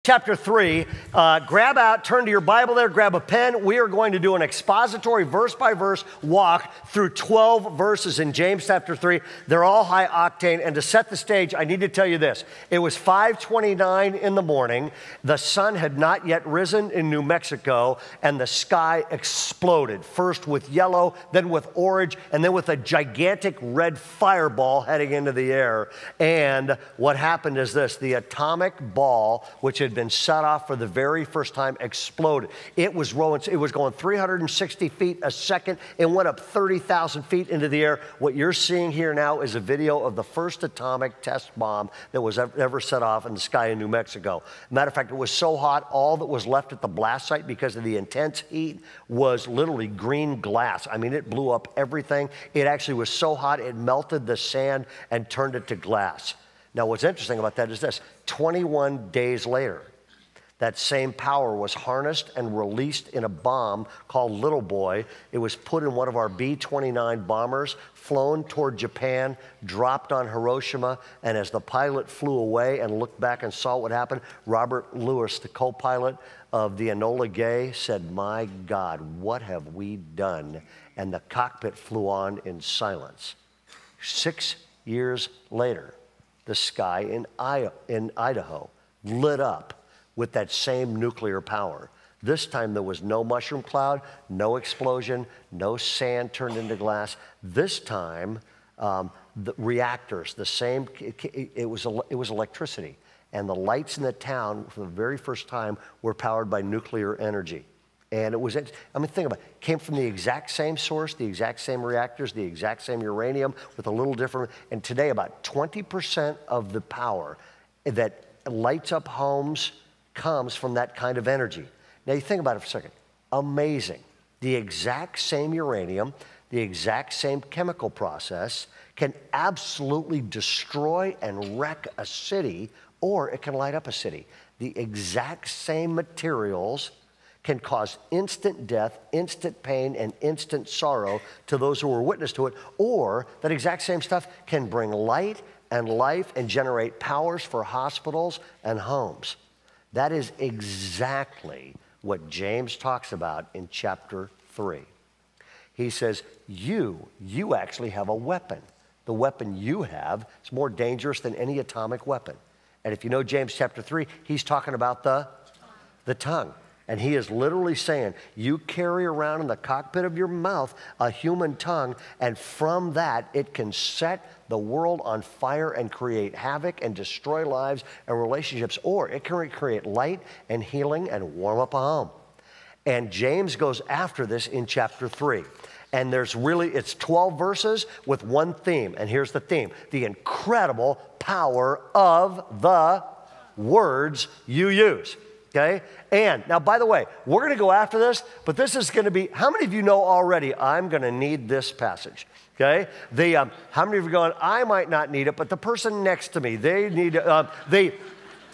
chapter 3. Turn to your Bible there, grab a pen. We are going to do an expository verse-by-verse walk through 12 verses in James chapter 3. They're all high octane. And to set the stage, I need to tell you this. It was 5:29 in the morning. The sun had not yet risen in New Mexico, and the sky exploded, first with yellow, then with orange, and then with a gigantic red fireball heading into the air. And what happened is this: the atomic ball, which had been set off for the very first time, exploded. It was going 360 feet a second. It went up 30,000 feet into the air. What you're seeing here now is a video of the first atomic test bomb that was ever set off in the sky in New Mexico. Matter of fact, it was so hot, all that was left at the blast site because of the intense heat was literally green glass. I mean, it blew up everything. It actually was so hot, it melted the sand and turned it to glass. Now, what's interesting about that is this: 21 days later, that same power was harnessed and released in a bomb called Little Boy. It was put in one of our B-29 bombers, flown toward Japan, dropped on Hiroshima, and as the pilot flew away and looked back and saw what happened, Robert Lewis, the co-pilot of the Enola Gay, said, "My God, what have we done?" And the cockpit flew on in silence. 6 years later, the sky in Idaho lit up with that same nuclear power. This time there was no mushroom cloud, no explosion, no sand turned into glass. This time, the reactors, the same, it was electricity. And the lights in the town, for the very first time, were powered by nuclear energy. And it was, I mean, think about it. It came from the exact same source, the exact same reactors, the exact same uranium, with a little different. And today, about 20% of the power that lights up homes comes from that kind of energy. Now, you think about it for a second. Amazing. The exact same uranium, the exact same chemical process can absolutely destroy and wreck a city, or it can light up a city. The exact same materials can cause instant death, instant pain, and instant sorrow to those who were witness to it, or that exact same stuff can bring light and life and generate powers for hospitals and homes. That is exactly what James talks about in chapter 3. He says, you actually have a weapon. The weapon you have is more dangerous than any atomic weapon. And if you know James chapter 3, he's talking about the tongue. And he is literally saying, you carry around in the cockpit of your mouth a human tongue, and from that, it can set the world on fire and create havoc and destroy lives and relationships, or it can create light and healing and warm up a home. And James goes after this in chapter 3. And it's 12 verses with one theme. And here's the theme: the incredible power of the words you use. Okay? And now, by the way, we're going to go after this, but this is going to be, how many of you know already I'm going to need this passage? Okay? How many of you are going, I might not need it, but the person next to me, they need it.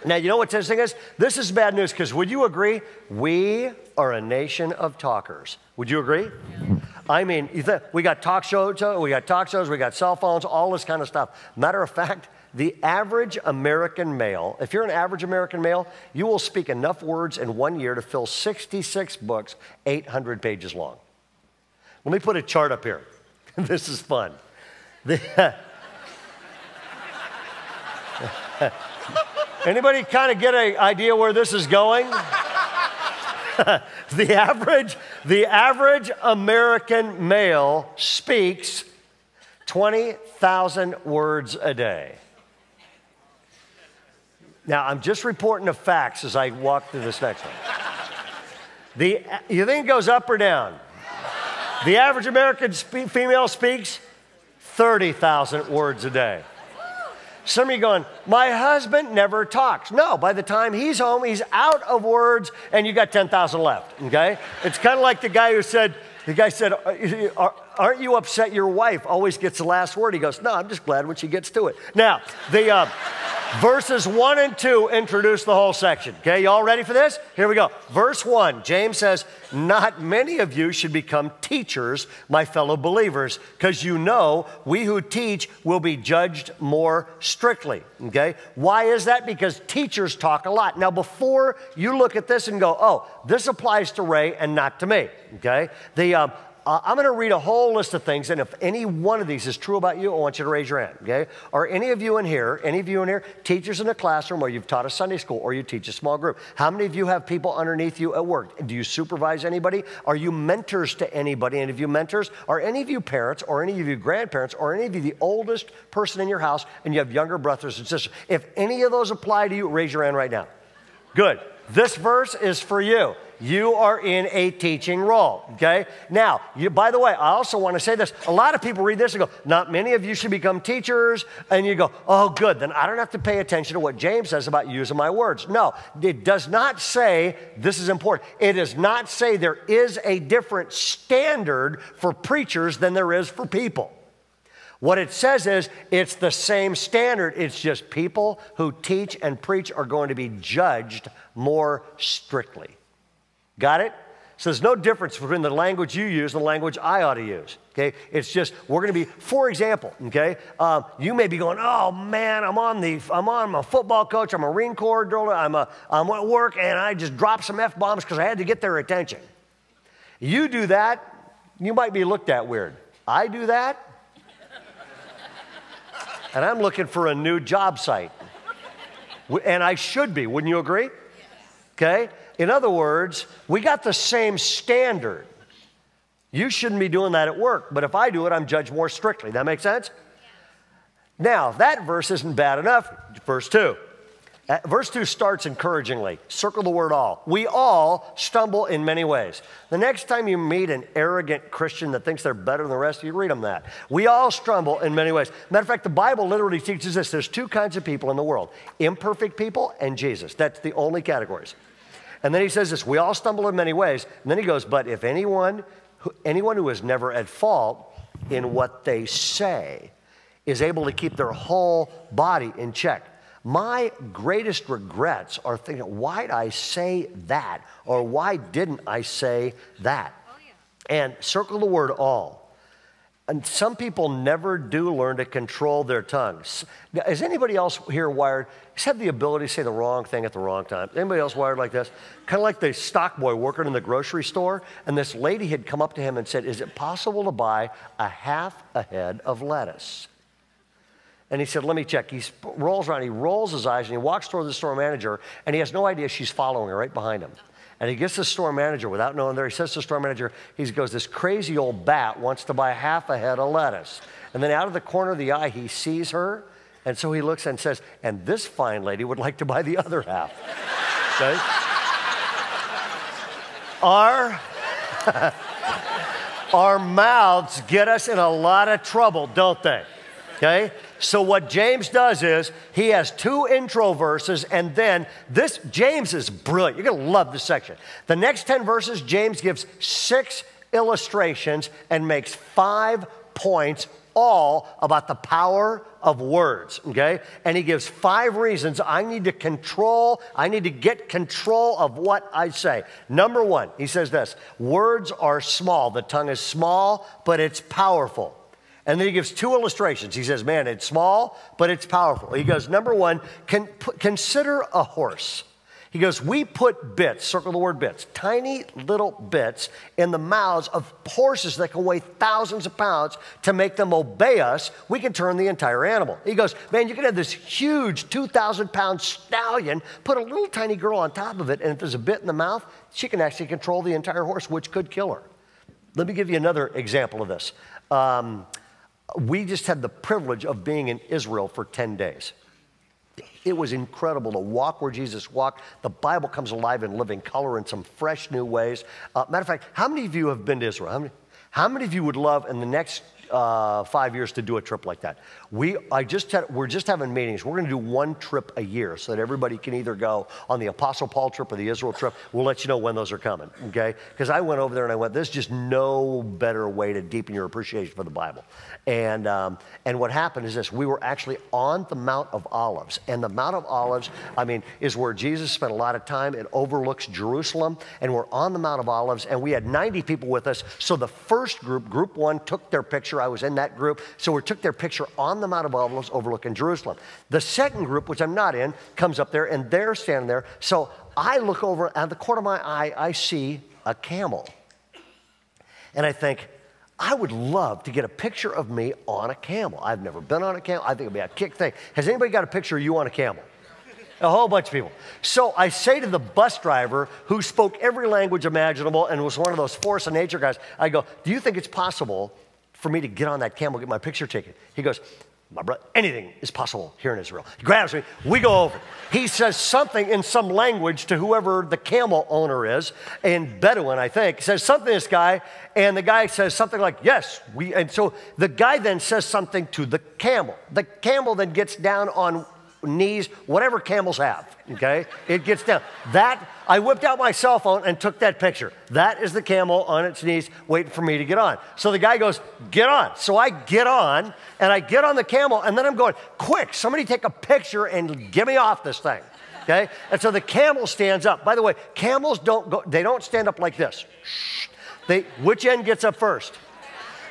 Now, you know what's interesting is, this is bad news, because would you agree? We are a nation of talkers. Would you agree? Yeah. I mean, we got talk shows, we got cell phones, all this kind of stuff. Matter of fact, the average American male, if you're an average American male, you will speak enough words in 1 year to fill 66 books, 800 pages long. Let me put a chart up here. This is fun. Anybody kind of get an idea where this is going? The average American male speaks 20,000 words a day. Now, I'm just reporting the facts as I walk through this next one. You think it goes up or down? The average American female speaks 30,000 words a day. Some of you going, my husband never talks. No, by the time he's home, he's out of words, and you got 10,000 left, okay? It's kind of like the guy said, aren't you upset your wife always gets the last word? He goes, no, I'm just glad when she gets to it. Now, Verses 1 and 2 introduce the whole section. Okay, you all ready for this? Here we go. Verse 1, James says, not many of you should become teachers, my fellow believers, because you know we who teach will be judged more strictly. Okay, why is that? Because teachers talk a lot. Now, before you look at this and go, oh, this applies to Ray and not to me. Okay, I'm going to read a whole list of things, and if any one of these is true about you, I want you to raise your hand, okay? Are any of you in here, teachers in a classroom, or you've taught a Sunday school, or you teach a small group? How many of you have people underneath you at work? Do you supervise anybody? Are you mentors to anybody? Any of you mentors? Are any of you parents, or any of you grandparents, or any of you the oldest person in your house, and you have younger brothers and sisters? If any of those apply to you, raise your hand right now. Good. This verse is for you. You are in a teaching role, okay? Now, by the way, I also want to say this. A lot of people read this and go, not many of you should become teachers. And you go, oh, good. Then I don't have to pay attention to what James says about using my words. No, it does not say, this is important. It does not say there is a different standard for preachers than there is for people. What it says is it's the same standard. It's just people who teach and preach are going to be judged more strictly. Got it? So there's no difference between the language you use and the language I ought to use. Okay? It's just we're going to be, for example, okay? You may be going, oh man, I'm a football coach, I'm a Marine Corps drill, I'm at work, and I just dropped some F-bombs because I had to get their attention. You do that, you might be looked at weird. I do that, and I'm looking for a new job site. And I should be, wouldn't you agree? Okay? In other words, we got the same standard. You shouldn't be doing that at work, but if I do it, I'm judged more strictly. That make sense? Yeah. Now, that verse isn't bad enough. Verse 2. Verse 2 starts encouragingly. Circle the word all. We all stumble in many ways. The next time you meet an arrogant Christian that thinks they're better than the rest, you read them that. We all stumble in many ways. Matter of fact, the Bible literally teaches this. There's two kinds of people in the world. Imperfect people and Jesus. That's the only categories. And then he says this, we all stumble in many ways. And then he goes, but if anyone who is never at fault in what they say is able to keep their whole body in check. My greatest regrets are thinking, why'd I say that? Or why didn't I say that? Oh, yeah. And circle the word all. And some people never do learn to control their tongues. Now, is anybody else here wired? Just have the ability to say the wrong thing at the wrong time. Anybody else wired like this? Kind of like the stock boy working in the grocery store. And this lady had come up to him and said, is it possible to buy a half a head of lettuce? And he said, let me check. He rolls around, he rolls his eyes, and he walks toward the store manager, and he has no idea she's following her right behind him. And he gets the store manager without knowing there. He says to the store manager, he goes, this crazy old bat wants to buy half a head of lettuce. And then out of the corner of the eye, he sees her. And so he looks and says, and this fine lady would like to buy the other half. Okay? Our mouths get us in a lot of trouble, don't they? Okay? So what James does is he has two intro verses, and then this, James is brilliant. You're going to love this section. The next 10 verses, James gives 6 illustrations and makes 5 points, all about the power of words, okay? And he gives 5 reasons I need to get control of what I say. Number 1, he says this, words are small. The tongue is small, but it's powerful. And then he gives 2 illustrations. He says, man, it's small, but it's powerful. He goes, number 1, consider a horse. He goes, we put bits, circle the word bits, tiny little bits in the mouths of horses that can weigh thousands of pounds to make them obey us. We can turn the entire animal. He goes, man, you can have this huge 2,000-pound stallion, put a little tiny girl on top of it, and if there's a bit in the mouth, she can actually control the entire horse, which could kill her. Let me give you another example of this. We just had the privilege of being in Israel for 10 days. It was incredible to walk where Jesus walked. The Bible comes alive in living color in some fresh new ways. Matter of fact, how many of you have been to Israel? How many of you would love in the next 5 years to do a trip like that. We're just having meetings. We're going to do one trip a year so that everybody can either go on the Apostle Paul trip or the Israel trip. We'll let you know when those are coming, okay? Because I went over there and I went, there's just no better way to deepen your appreciation for the Bible. And what happened is this. We were actually on the Mount of Olives. And the Mount of Olives, I mean, is where Jesus spent a lot of time. It overlooks Jerusalem. And we're on the Mount of Olives. And we had 90 people with us. So the first group, group one, took their picture. I was in that group. So we took their picture on the Mount of Olives overlooking Jerusalem. The second group, which I'm not in, comes up there. And they're standing there. So I look over at the corner of my eye. I see a camel. And I think, I would love to get a picture of me on a camel. I've never been on a camel. I think it'd be a kick thing. Has anybody got a picture of you on a camel? A whole bunch of people. So I say to the bus driver who spoke every language imaginable and was one of those force of nature guys, I go, do you think it's possible for me to get on that camel, get my picture taken? He goes, my brother, anything is possible here in Israel. He grabs me, we go over. He says something in some language to whoever the camel owner is, in Bedouin, I think. He says something to this guy, and the guy says something like, yes, and so the guy then says something to the camel. The camel then gets down on knees, whatever camels have, okay? It gets down. That, I whipped out my cell phone and took that picture. That is the camel on its knees waiting for me to get on. So the guy goes, get on. So I get on, and I get on the camel, and then I'm going, quick, somebody take a picture and get me off this thing, okay? And so the camel stands up. By the way, camels they don't stand up like this. Which end gets up first?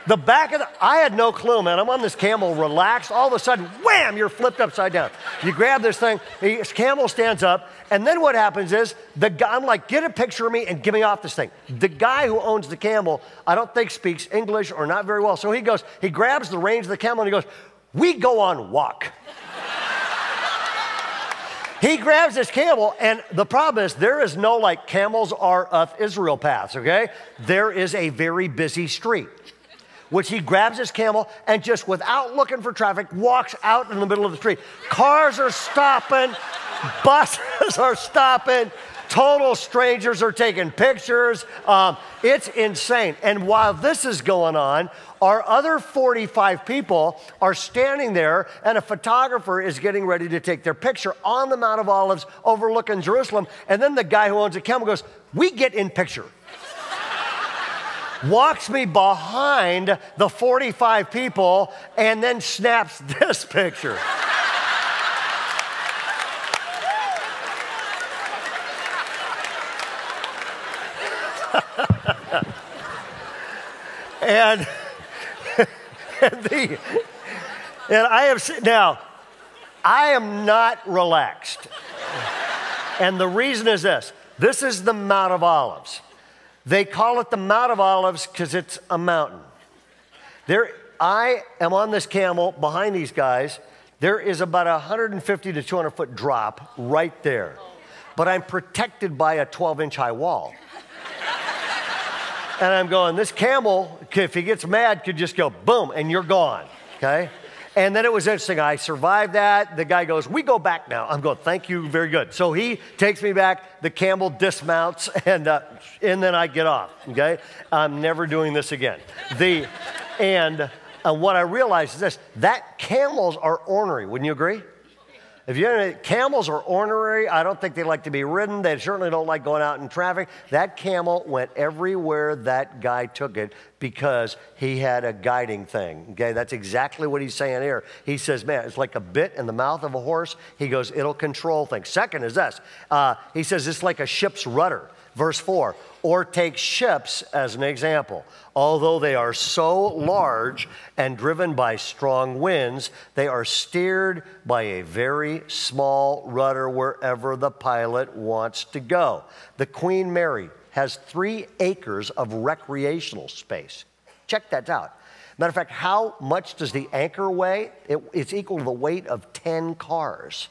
The back of I had no clue, man. I'm on this camel, relaxed. All of a sudden, wham, you're flipped upside down. You grab this thing, the camel stands up, and then what happens is, I'm like, get a picture of me and get me off this thing. The guy who owns the camel, I don't think speaks English or not very well. So he grabs the reins of the camel and he goes, we go on walk. He grabs this camel, and the problem is there is no like camels are of Israel paths, okay? There is a very busy street, which he grabs his camel and just without looking for traffic, walks out in the middle of the street. Cars are stopping, buses are stopping, total strangers are taking pictures. It's insane. And while this is going on, our other 45 people are standing there, and a photographer is getting ready to take their picture on the Mount of Olives overlooking Jerusalem. And then the guy who owns the camel goes, we get in picture. Walks me behind the 45 people and then snaps this picture. and I am not relaxed. And the reason is this. This is the Mount of Olives. They call it the Mount of Olives because it's a mountain. I am on this camel behind these guys. There is about a 150 to 200 foot drop right there. But I'm protected by a 12-inch high wall. And I'm going, this camel, if he gets mad, could just go boom, and you're gone, okay? And then it was interesting. I survived that. The guy goes, we go back now. I'm going, thank you, very good. So he takes me back. The camel dismounts, and then I get off, okay? I'm never doing this again. And what I realized is this, that camels are ornery. Wouldn't you agree? Camels are ornery. I don't think they like to be ridden. They certainly don't like going out in traffic. That camel went everywhere that guy took it because he had a guiding thing. Okay, that's exactly what he's saying here. He says, man, it's like a bit in the mouth of a horse. He goes, it'll control things. Second is this. He says it's like a ship's rudder. Verse 4, or take ships as an example. Although they are so large and driven by strong winds, they are steered by a very small rudder wherever the pilot wants to go. The Queen Mary has 3 acres of recreational space. Check that out. Matter of fact, how much does the anchor weigh? It's equal to the weight of 10 cars.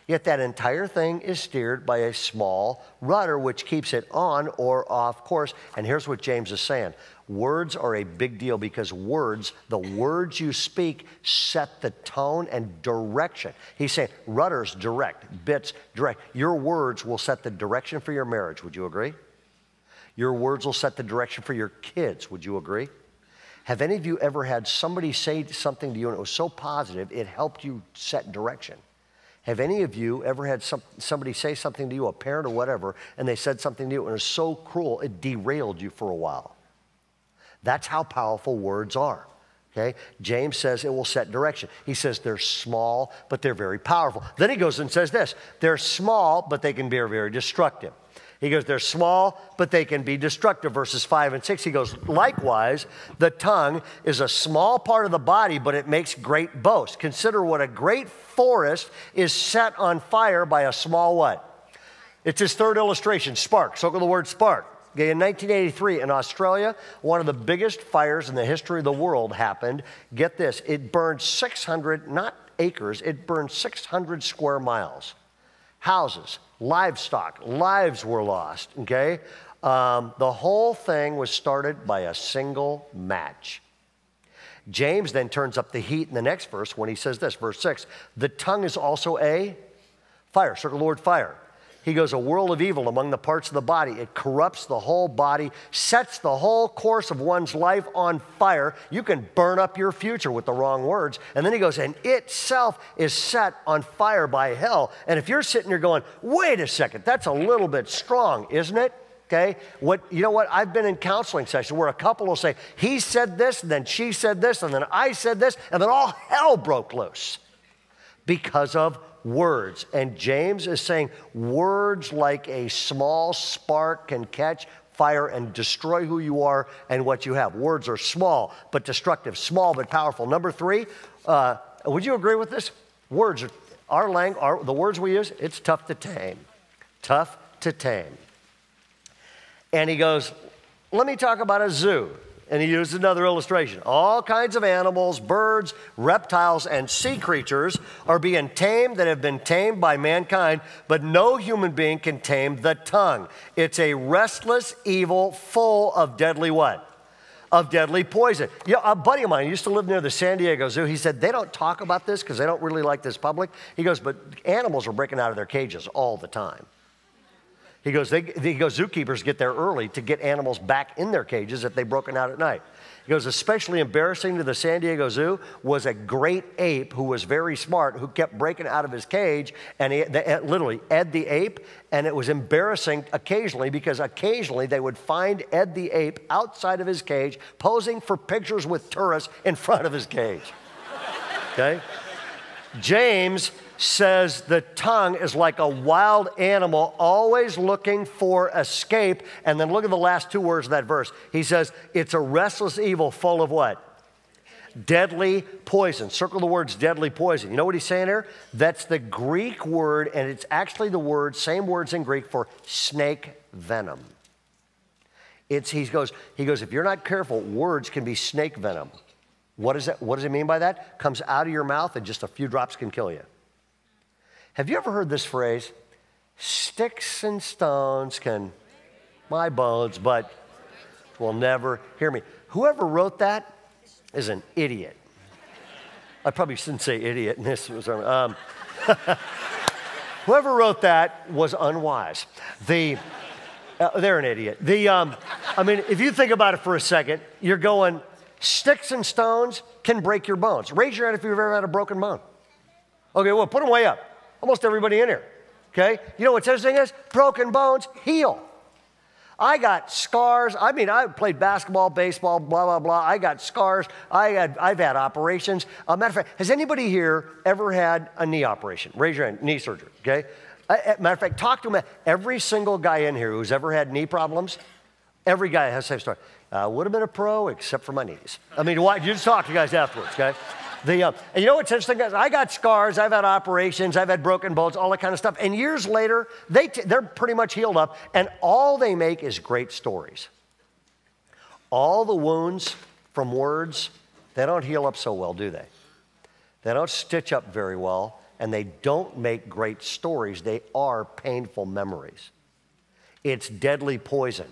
Yet that entire thing is steered by a small rudder, which keeps it on or off course. And here's what James is saying. Words are a big deal because the words you speak set the tone and direction. He's saying rudders direct, bits direct. Your words will set the direction for your marriage. Would you agree? Your words will set the direction for your kids. Would you agree? Have any of you ever had somebody say something to you and it was so positive, it helped you set direction? Have any of you ever had somebody say something to you, a parent or whatever, and they said something to you and it was so cruel, it derailed you for a while? That's how powerful words are, okay? James says it will set direction. He says they're small, but they're very powerful. Then he goes and says this, they're small, but they can be very destructive. He goes, they're small, but they can be destructive. Verses 5 and 6, he goes, likewise, the tongue is a small part of the body, but it makes great boast. Consider what a great forest is set on fire by a small what? It's his third illustration, spark. Circle the word spark. Okay, in 1983 in Australia, one of the biggest fires in the history of the world happened. Get this, it burned 600, not acres, it burned 600 square miles. Houses, livestock, lives were lost, okay? The whole thing was started by a single match. James then turns up the heat in the next verse when he says this, verse 6, the tongue is also a fire. Circle the word fire. He goes, a whirl of evil among the parts of the body. It corrupts the whole body, sets the whole course of one's life on fire. You can burn up your future with the wrong words. And then he goes, and itself is set on fire by hell. And if you're sitting here going, wait a second, that's a little bit strong, isn't it? Okay, you know what? I've been in counseling sessions where a couple will say, he said this, and then she said this, and then I said this, and then all hell broke loose because of words. And James is saying words like a small spark can catch fire and destroy who you are and what you have. Words are small but destructive, small but powerful. Number 3, would you agree with this? Words, the words we use, it's tough to tame. Tough to tame. And he goes, let me talk about a zoo. And he used another illustration. All kinds of animals, birds, reptiles, and sea creatures are being tamed that have been tamed by mankind, but no human being can tame the tongue. It's a restless evil full of deadly what? Of deadly poison. Yeah, a buddy of mine used to live near the San Diego Zoo. He said they don't talk about this because they don't really like this public. He goes, but animals are breaking out of their cages all the time. He goes, zookeepers get there early to get animals back in their cages if they've broken out at night. He goes, especially embarrassing to the San Diego Zoo was a great ape who was very smart, who kept breaking out of his cage, and literally, Ed the ape, and it was embarrassing occasionally because occasionally they would find Ed the ape outside of his cage, posing for pictures with tourists in front of his cage, okay? James says the tongue is like a wild animal always looking for escape. And then look at the last 2 words of that verse. He says it's a restless evil full of what? Deadly poison. Circle the words deadly poison. You know what he's saying here? That's the Greek word, and it's actually the word, same words in Greek for snake venom. He goes, if you're not careful, words can be snake venom. What does it mean by that? Comes out of your mouth and just a few drops can kill you. Have you ever heard this phrase? Sticks and stones can my bones, but will never hear me. Whoever wrote that is an idiot. I probably shouldn't say idiot in this. Whoever wrote that was unwise. They're an idiot. I mean, if you think about it for a second, you're going, sticks and stones can break your bones. Raise your hand if you've ever had a broken bone. Okay, well, put them way up. Almost everybody in here, okay? You know what's interesting is broken bones heal. I got scars. I mean, I played basketball, baseball, blah, blah, blah. I got scars. I've had operations. Matter of fact, has anybody here ever had a knee operation? Raise your hand, knee surgery, okay? Matter of fact, talk to them. Every single guy in here who's ever had knee problems, every guy has the same story. Would have been a pro except for my knees. I mean, why? You just talk to you guys afterwards, okay? And you know what's interesting, guys? I got scars, I've had operations, I've had broken bones, all that kind of stuff. And years later, they're pretty much healed up, and all they make is great stories. All the wounds from words, they don't heal up so well, do they? They don't stitch up very well, and they don't make great stories. They are painful memories. It's deadly poison,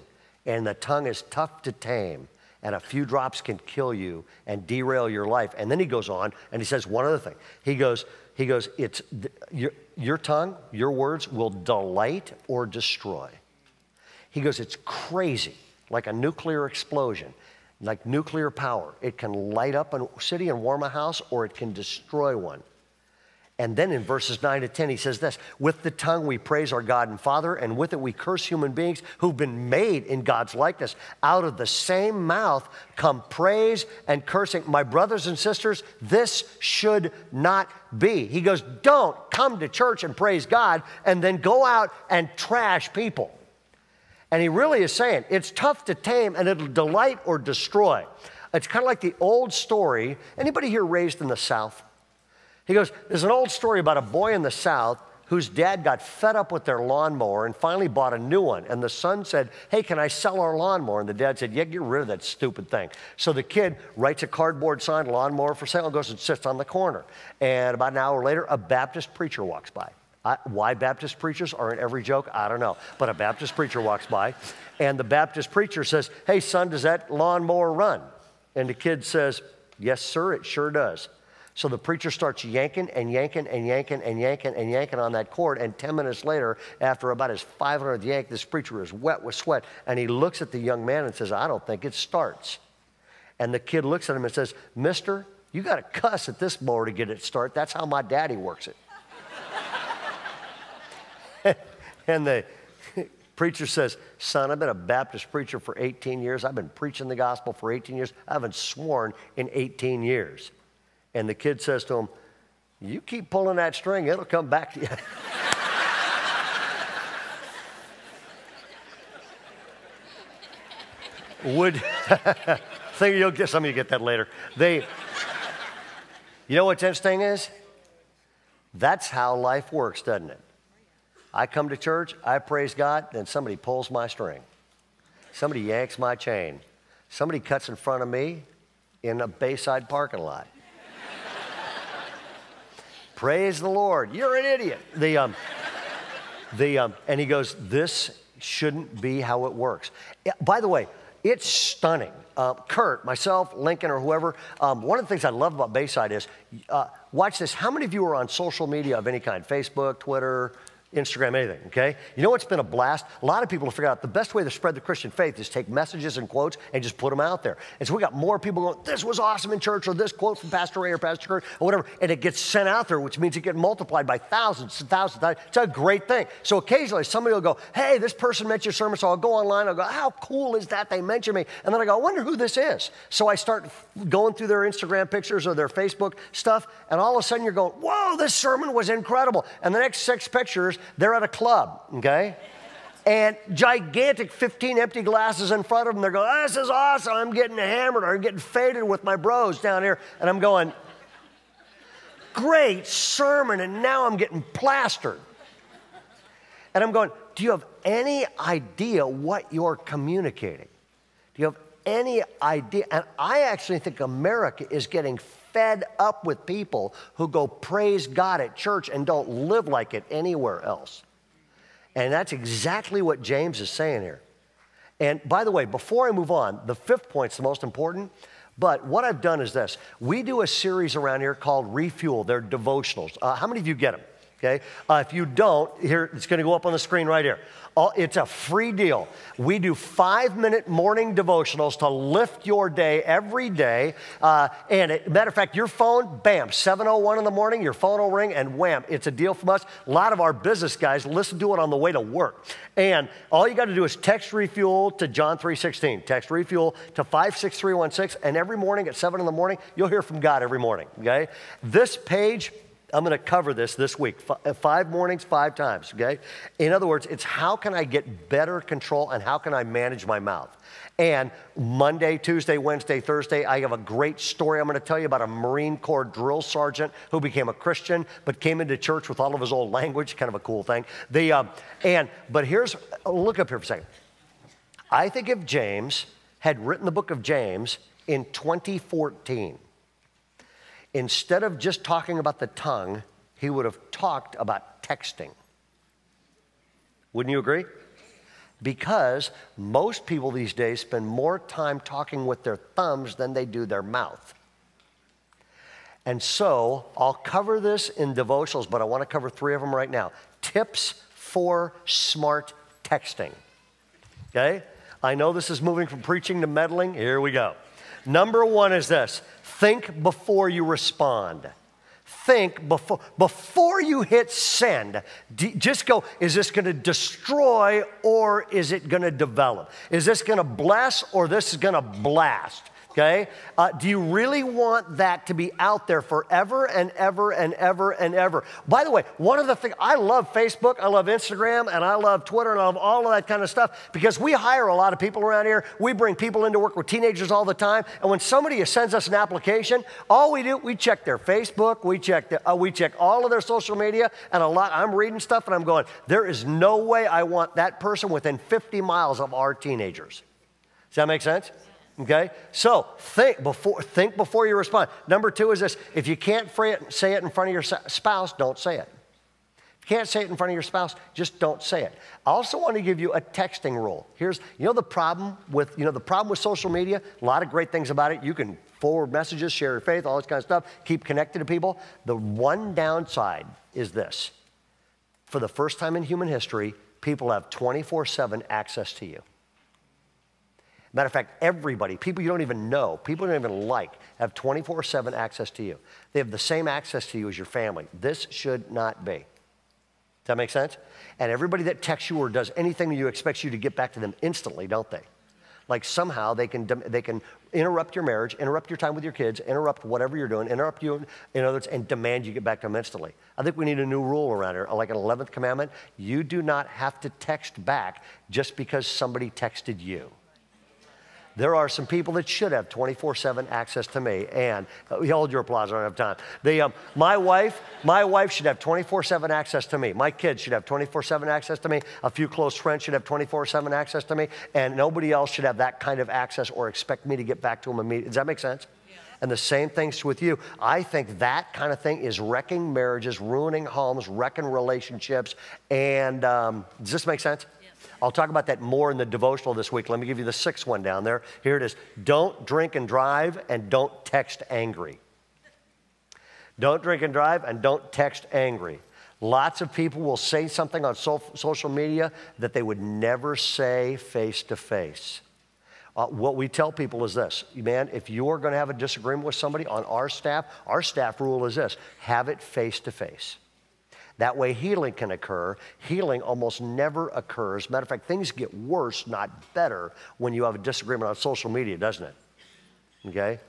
and the tongue is tough to tame. And a few drops can kill you and derail your life. And then he goes on and he says one other thing. He goes, it's your tongue, your words will delight or destroy. He goes, it's crazy, like a nuclear explosion. like nuclear power. It can light up a city and warm a house, or it can destroy one. And then in verses 9 to 10, he says this: with the tongue we praise our God and Father, and with it we curse human beings who've been made in God's likeness. Out of the same mouth come praise and cursing. My brothers and sisters, this should not be. He goes, don't come to church and praise God and then go out and trash people. And he really is saying it's tough to tame, and it'll delight or destroy. It's kind of like the old story. Anybody here raised in the South? He goes, there's an old story about a boy in the South whose dad got fed up with their lawnmower and finally bought a new one. And the son said, hey, can I sell our lawnmower? And the dad said, yeah, get rid of that stupid thing. So the kid writes a cardboard sign, lawnmower for sale, and goes and sits on the corner. And about an hour later, a Baptist preacher walks by. Why Baptist preachers are in every joke, I don't know. But a Baptist preacher walks by, and the Baptist preacher says, hey, son, does that lawnmower run? And the kid says, yes, sir, it sure does. So the preacher starts yanking and yanking and yanking and yanking and yanking on that cord, and 10 minutes later, after about his 500th yank, this preacher is wet with sweat, and he looks at the young man and says, I don't think it starts. And the kid looks at him and says, mister, you got to cuss at this mower to get it start. That's how my daddy works it. And the preacher says, son, I've been a Baptist preacher for 18 years. I've been preaching the gospel for 18 years. I haven't sworn in 18 years. And the kid says to him, you keep pulling that string, it'll come back to you. Think you'll get, some of you get that later. You know what's interesting is? That's how life works, doesn't it? I come to church, I praise God, then somebody pulls my string. Somebody yanks my chain. Somebody cuts in front of me in a Bayside parking lot. Praise the Lord. You're an idiot. And he goes, this shouldn't be how it works. By the way, it's stunning. Kurt, myself, Lincoln, or whoever, one of the things I love about Bayside is, watch this. How many of you are on social media of any kind? Facebook, Twitter, Instagram, anything, okay? You know what's been a blast? A lot of people have figured out the best way to spread the Christian faith is take messages and quotes and just put them out there. And so we got more people going, this was awesome in church, or this quote from Pastor Ray or Pastor Kurt, or whatever, and it gets sent out there, which means it gets multiplied by thousands and thousands. It's a great thing. So occasionally somebody will go, hey, this person mentioned your sermon, so I'll go online, I'll go, how cool is that they mentioned me? And then I go, I wonder who this is. So I start going through their Instagram pictures or their Facebook stuff, and all of a sudden you're going, whoa, this sermon was incredible. And the next 6 pictures, they're at a club. Okay? And gigantic 15 empty glasses in front of them. They're going, oh, this is awesome. I'm getting hammered, or I'm getting faded with my bros down here. And I'm going, great sermon, and now I'm getting plastered. And I'm going, do you have any idea what you're communicating? Do you have any idea? And I actually think America is getting fed up with people who go praise God at church and don't live like it anywhere else. And that's exactly what James is saying here. And by the way, before I move on, the 5th point's the most important, but what I've done is this. We do a series around here called Refuel. They're devotionals. How many of you get them? Okay? If you don't, here, it's going to go up on the screen right here. It's a free deal. We do 5-minute morning devotionals to lift your day every day. Matter of fact, your phone, bam, 7:01 in the morning, your phone will ring, and wham, it's a deal from us. A lot of our business guys listen to it on the way to work. And all you got to do is text Refuel to John 3:16. Text Refuel to 56316, and every morning at 7 in the morning, you'll hear from God every morning, okay? This page, I'm going to cover this week, 5 mornings, 5 times, okay? In other words, it's how can I get better control and how can I manage my mouth? And Monday, Tuesday, Wednesday, Thursday, I have a great story I'm going to tell you about a Marine Corps drill sergeant who became a Christian but came into church with all of his old language, kind of a cool thing. But here's, look up here for a second. I think if James had written the book of James in 2014, instead of just talking about the tongue, he would have talked about texting. Wouldn't you agree? Because most people these days spend more time talking with their thumbs than they do their mouth. And so I'll cover this in devotionals, but I want to cover 3 of them right now. Tips for smart texting. Okay? I know this is moving from preaching to meddling. Here we go. Number one is this: think before you respond. Think before you hit send. Just go, is this going to destroy or is it going to develop? Is this going to bless or this is going to blast? Okay? Do you really want that to be out there forever and ever and ever and ever? By the way, one of the things, I love Facebook, I love Instagram, and I love Twitter, and I love all of that kind of stuff because we hire a lot of people around here. We bring people in to work with teenagers all the time, and when somebody sends us an application, all we do, we check their Facebook, we check all of their social media, and I'm reading stuff, and I'm going, there is no way I want that person within 50 miles of our teenagers. Does that make sense? Okay, so think before you respond. Number two is this: if you can't say it in front of your spouse, don't say it. If you can't say it in front of your spouse, just don't say it. I also want to give you a texting rule. The problem with social media. A lot of great things about it. You can forward messages, share your faith, all this kind of stuff. Keep connected to people. The one downside is this: for the first time in human history, people have 24/7 access to you. Matter of fact, everybody, people you don't even know, people you don't even like, have 24/7 access to you. They have the same access to you as your family. This should not be. Does that make sense? And everybody that texts you or does anything to you expects you to get back to them instantly, don't they? Like somehow they can interrupt your marriage, interrupt your time with your kids, interrupt whatever you're doing, interrupt you, in other words, and demand you get back to them instantly. I think we need a new rule around here, like an 11th commandment. You do not have to text back just because somebody texted you. There are some people that should have 24/7 access to me, and hold your applause, I don't have time. My wife should have 24/7 access to me. My kids should have 24/7 access to me. A few close friends should have 24/7 access to me, and nobody else should have that kind of access or expect me to get back to them immediately. Does that make sense? Yeah. And the same thing's with you. I think that kind of thing is wrecking marriages, ruining homes, wrecking relationships, and does this make sense? I'll talk about that more in the devotional this week. Let me give you the sixth one down there. Here it is. Don't drink and drive, and don't text angry. Don't drink and drive, and don't text angry. Lots of people will say something on social media that they would never say face to face. What we tell people is this: man, if you're going to have a disagreement with somebody on our staff rule is this: have it face to face. That way healing can occur. Healing almost never occurs. Matter of fact, things get worse, not better, when you have a disagreement on social media, doesn't it? Okay?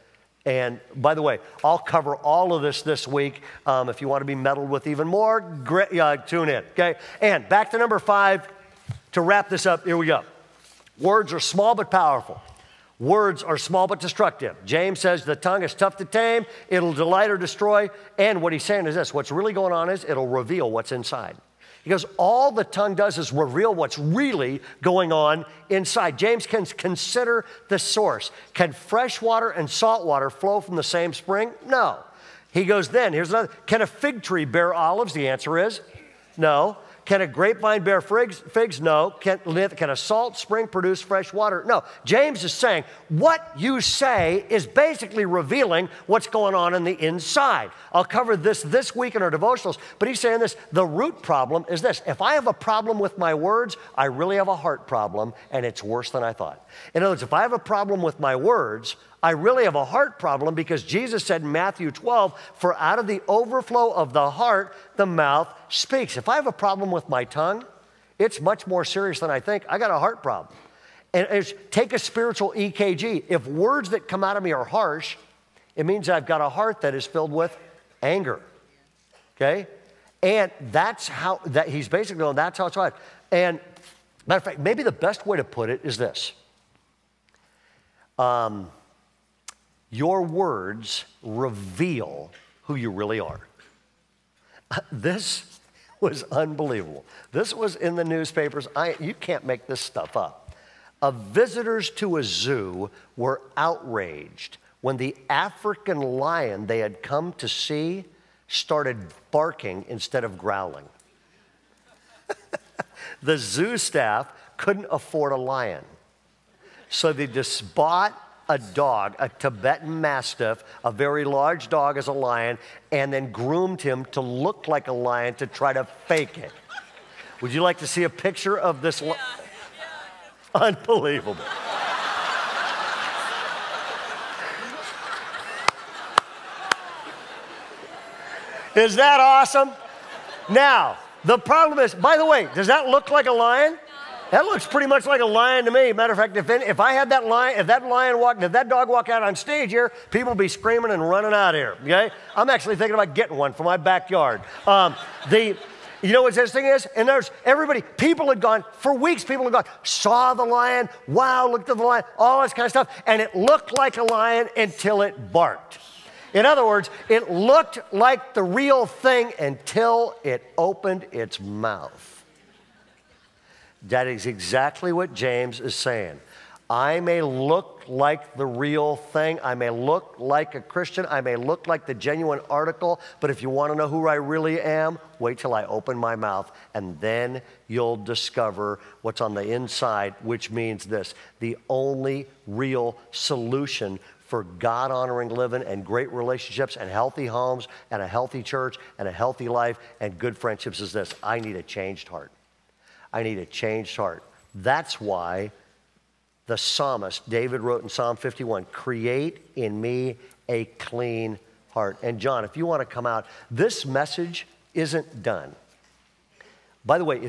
And by the way, I'll cover all of this week. If you want to be meddled with even more, tune in, okay? And back to number 5, to wrap this up, here we go. Words are small but powerful. Words are small but destructive. James says the tongue is tough to tame. It'll delight or destroy. And what he's saying is this: what's really going on is it'll reveal what's inside. Because all the tongue does is reveal what's really going on inside. James can consider the source. Can fresh water and salt water flow from the same spring? No. He goes then, here's another. Can a fig tree bear olives? The answer is no. Can a grapevine bear figs? No. Can a salt spring produce fresh water? No. James is saying what you say is basically revealing what's going on in the inside. I'll cover this week in our devotionals, but he's saying this: the root problem is this. If I have a problem with my words, I really have a heart problem, and it's worse than I thought. In other words, if I have a problem with my words, I really have a heart problem, because Jesus said in Matthew 12, for out of the overflow of the heart, the mouth speaks. If I have a problem with my tongue, it's much more serious than I think. I got a heart problem. And take a spiritual EKG. If words that come out of me are harsh, it means I've got a heart that is filled with anger. Okay? And that's how, he's basically going, that's how it's right. And matter of fact, maybe the best way to put it is this. Your words reveal who you really are. This was unbelievable. This was in the newspapers. You can't make this stuff up. Visitors to a zoo were outraged when the African lion they had come to see started barking instead of growling. The zoo staff couldn't afford a lion, so they just bought a dog, a Tibetan Mastiff, a very large dog as a lion, and then groomed him to look like a lion to try to fake it. Would you like to see a picture of this? Yeah. Unbelievable. Is that awesome? Now, the problem is, by the way, does that look like a lion? That looks pretty much like a lion to me. Matter of fact, if I had that lion, if that dog walked out on stage here, people would be screaming and running out here, okay? I'm actually thinking about getting one for my backyard. You know what's interesting is, and there's everybody, people had gone, for weeks people had gone, saw the lion, wow, looked at the lion, all this kind of stuff, and it looked like a lion until it barked. In other words, it looked like the real thing until it opened its mouth. That is exactly what James is saying. I may look like the real thing. I may look like a Christian. I may look like the genuine article. But if you want to know who I really am, wait till I open my mouth, and then you'll discover what's on the inside, which means this: the only real solution for God-honoring living and great relationships and healthy homes and a healthy church and a healthy life and good friendships is this: I need a changed heart. I need a changed heart. That's why the psalmist, David, wrote in Psalm 51, create in me a clean heart. And John, if you want to come out, this message isn't done. By the way,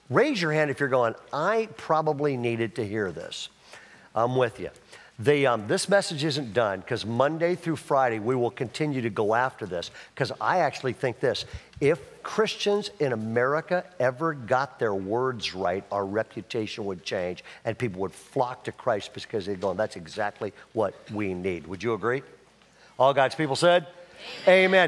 raise your hand if you're going, I probably needed to hear this. I'm with you. This message isn't done because Monday through Friday, we will continue to go after this, because I actually think this: if Christians in America ever got their words right, our reputation would change and people would flock to Christ because they're going, that's exactly what we need. Would you agree? All God's people said? Amen. Amen.